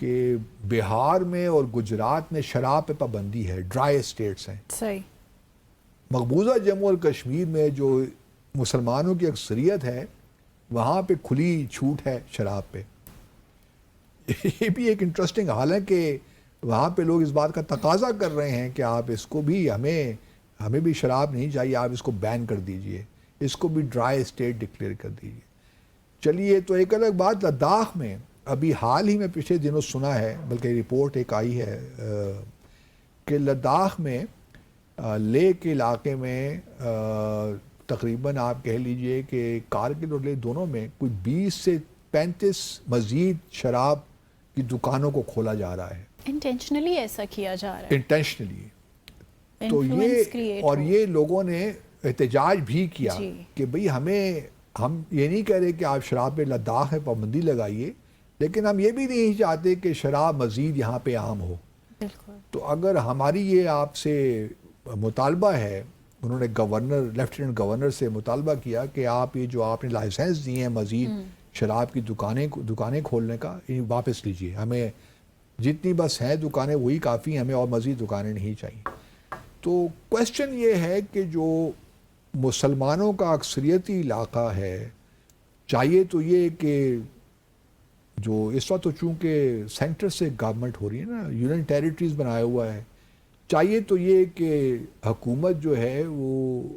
کہ بہار میں اور گجرات میں شراب پہ پابندی ہے، ڈرائی اسٹیٹس ہیں. صحیح. مقبوضہ جموں اور کشمیر میں جو مسلمانوں کی اکثریت ہے وہاں پہ کھلی چھوٹ ہے شراب پہ. یہ بھی ایک انٹرسٹنگ حال ہے کہ وہاں پہ لوگ اس بات کا تقاضا کر رہے ہیں کہ آپ اس کو بھی ہمیں بھی شراب نہیں چاہیے، آپ اس کو بین کر دیجئے، اس کو بھی ڈرائی اسٹیٹ ڈکلیئر کر دیجئے. چلیے تو ایک الگ بات، لداخ میں ابھی حال ہی میں پچھلے دنوں سنا ہے، بلکہ رپورٹ ایک آئی ہے کہ لداخ میں لے کے علاقے میں تقریباً آپ کہہ لیجئے کہ کارگل اور لے دونوں میں کوئی 20 سے 35 مزید شراب کی دکانوں کو کھولا جا رہا ہے. انٹینشنلی ایسا کیا جا رہا ہے. انٹینشنلی. تو Influence create اور ہو. یہ لوگوں نے احتجاج بھی کیا جی. کہ بھئی ہم یہ نہیں کہہ رہے کہ آپ شراب پہ لداخ میں پابندی لگائیے، لیکن ہم یہ بھی نہیں چاہتے کہ شراب مزید یہاں پہ عام ہو. بالکل. تو اگر ہماری یہ آپ سے مطالبہ ہے، انہوں نے لیفٹیننٹ گورنر سے مطالبہ کیا کہ آپ یہ جو آپ نے لائسنس دیے ہیں مزید شراب کی دکانیں کھولنے کا، یہ واپس لیجئے. ہمیں جتنی بس ہیں دکانیں وہی کافی ہیں، ہمیں اور مزید دکانیں نہیں چاہیے. تو کویسچن یہ ہے کہ جو مسلمانوں کا اکثریتی علاقہ ہے، چاہیے تو یہ کہ جو اس وقت تو چونکہ سینٹر سے گورنمنٹ ہو رہی ہے نا، یونین ٹیریٹریز بنایا ہوا ہے، چاہیے تو یہ کہ حکومت جو ہے وہ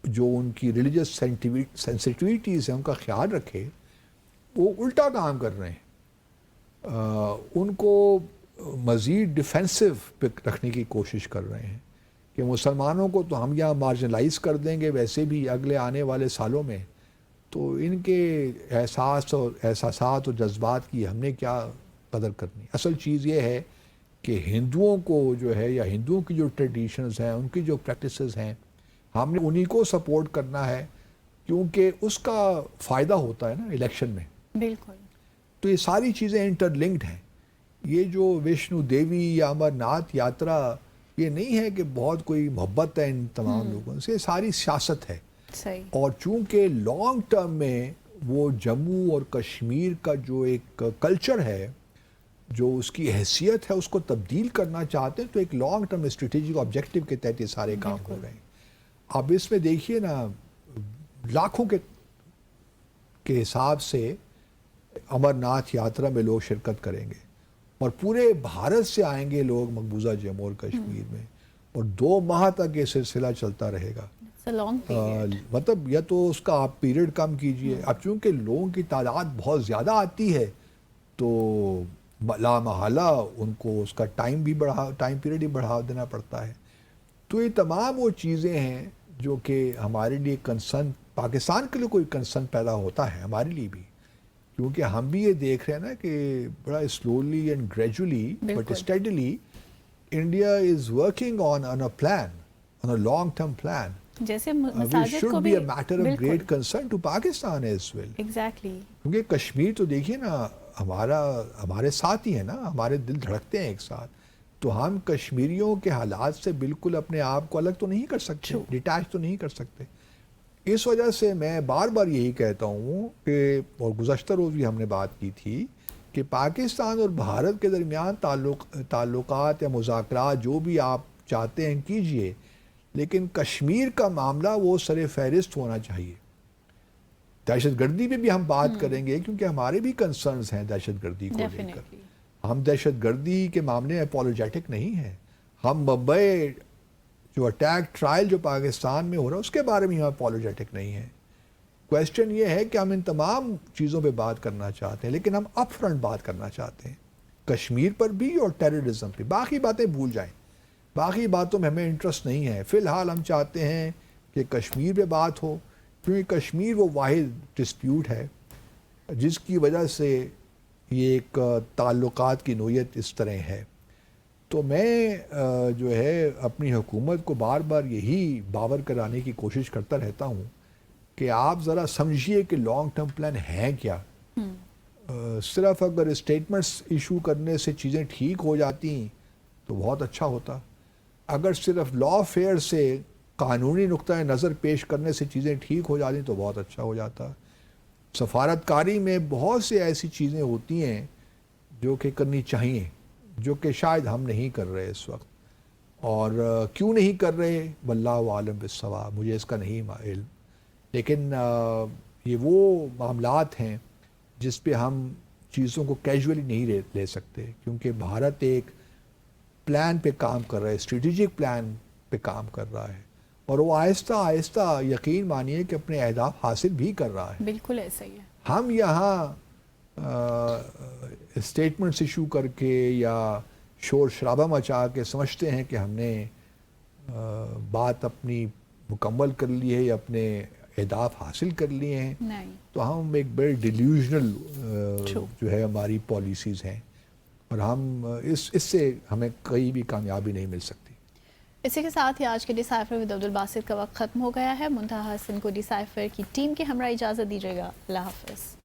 جو ان کی ریلیجس سینسٹیویٹیز ہیں ان کا خیال رکھے. وہ الٹا کام کر رہے ہیں، ان کو مزید ڈیفینسو پہ رکھنے کی کوشش کر رہے ہیں کہ مسلمانوں کو تو ہم یہاں مارجنلائز کر دیں گے ویسے بھی اگلے آنے والے سالوں میں، تو ان کے احساسات اور جذبات کی ہم نے کیا قدر کرنی. اصل چیز یہ ہے کہ ہندوؤں کو جو ہے، یا ہندوؤں کی جو ٹریڈیشنز ہیں، ان کی جو پریکٹسز ہیں، ہم نے انہی کو سپورٹ کرنا ہے، کیونکہ اس کا فائدہ ہوتا ہے نا الیکشن میں. بالکل. تو یہ ساری چیزیں انٹر لنکڈ ہیں. یہ جو وشنو دیوی یا امر ناتھ یاترا، یہ نہیں ہے کہ بہت کوئی محبت ہے ان تمام لوگوں سے، ساری سیاست ہے. صحیح. اور چونکہ لانگ ٹرم میں وہ جموں اور کشمیر کا جو ایک کلچر ہے، جو اس کی حیثیت ہے، اس کو تبدیل کرنا چاہتے ہیں، تو ایک لانگ ٹرم اسٹریٹجک آبجیکٹو کے تحت یہ سارے کام ہو رہے ہیں. اب اس میں دیکھیے نا، لاکھوں کے حساب سے امر ناتھ یاترا میں لوگ شرکت کریں گے، اور پورے بھارت سے آئیں گے لوگ مقبوضہ جموں اور کشمیر میں، اور 2 ماہ تک یہ سلسلہ چلتا رہے گا. Long period. مطلب یا تو اس کا آپ پیریڈ کم کیجئے. اب چونکہ لوگوں کی تعداد بہت زیادہ آتی ہے تو لا محالہ ان کو اس کا ٹائم پیریڈ بھی بڑھا دینا پڑتا ہے. تو یہ تمام وہ چیزیں ہیں جو کہ ہمارے لیے کنسرن، پاکستان کے لیے کوئی کنسرن پیدا ہوتا ہے، ہمارے لیے بھی، کیونکہ ہم بھی یہ دیکھ رہے ہیں نا کہ بڑا slowly and gradually but اسٹیڈلی India is working on a plan, on a long term plan. جیسے Which مساجد should کو be بھی. a matter of great concern to Pakistan as well. Exactly. کیونکہ کشمیر تو دیکھیے نا، ہمارے ساتھ ہی ہے نا، ہمارے دل دھڑکتے ہیں ایک ساتھ. تو ہم کشمیریوں کے حالات سے بالکل اپنے آپ کو الگ تو نہیں کر سکتے، ڈیٹیچ تو نہیں کر سکتے. اس وجہ سے میں بار بار یہی کہتا ہوں کہ، اور گزشتہ روز بھی ہم نے بات کی تھی کہ پاکستان اور بھارت کے درمیان تعلقات یا مذاکرات جو بھی آپ چاہتے ہیں کیجئے، لیکن کشمیر کا معاملہ وہ سر فہرست ہونا چاہیے. دہشت گردی پہ بھی ہم بات کریں گے، کیونکہ ہمارے بھی کنسرنز ہیں دہشت گردی کو لے کر. ہم دہشت گردی کے معاملے میں اپولوجیٹک نہیں ہیں. ہم بمبئی جو اٹیک ٹرائل جو پاکستان میں ہو رہا ہے اس کے بارے میں ہم اپولوجیٹک نہیں ہیں. کویسچن یہ ہے کہ ہم ان تمام چیزوں پہ بات کرنا چاہتے ہیں، لیکن ہم اپ فرنٹ بات کرنا چاہتے ہیں، کشمیر پر بھی اور ٹیررزم پہ. باقی باتیں بھول جائیں، باقی باتوں میں ہمیں انٹرسٹ نہیں ہے. فی الحال ہم چاہتے ہیں کہ کشمیر پہ بات ہو، کیونکہ کشمیر وہ واحد ڈسپیوٹ ہے جس کی وجہ سے یہ ایک تعلقات کی نوعیت اس طرح ہے. تو میں جو ہے اپنی حکومت کو بار بار یہی باور کرانے کی کوشش کرتا رہتا ہوں کہ آپ ذرا سمجھیے کہ لانگ ٹرم پلان ہے کیا. صرف اگر اسٹیٹمنٹس ایشو کرنے سے چیزیں ٹھیک ہو جاتی تو بہت اچھا ہوتا. اگر صرف لا فیئر سے، قانونی نقطۂ نظر پیش کرنے سے چیزیں ٹھیک ہو جاتی تو بہت اچھا ہو جاتا. سفارتکاری میں بہت سے ایسی چیزیں ہوتی ہیں جو کہ کرنی چاہیے، جو کہ شاید ہم نہیں کر رہے اس وقت، اور کیوں نہیں کر رہے واللہ عالم بالصواب، مجھے اس کا نہیں علم، لیکن یہ وہ معاملات ہیں جس پہ ہم چیزوں کو کیجولی نہیں لے سکتے، کیونکہ بھارت ایک پلان پہ کام کر رہا ہے، اسٹریٹجک پلان پہ کام کر رہا ہے، اور وہ آہستہ آہستہ یقین مانیے کہ اپنے اہداف حاصل بھی کر رہا ہے۔ بالکل ایسا ہی ہے۔ ہم یہاں اسٹیٹمنٹس ایشو کر کے یا شور شرابہ مچا کے سمجھتے ہیں کہ ہم نے بات اپنی مکمل کر لی ہے یا اپنے اہداف حاصل کر لیے ہیں، نہیں، تو ہم ایک بڑے ڈیلیوژنل True. جو ہے ہماری پالیسیز ہیں، اور ہم اس سے ہمیں کہیں بھی کامیابی نہیں مل سکتی۔ اسی کے ساتھ ہی آج کے ڈیسائفر ود عبدالباسط کا وقت ختم ہو گیا ہے۔ منتہا حسن کو ڈیسائفر کی ٹیم کے ہمراہ اجازت دیجیے گا۔ اللہ حافظ۔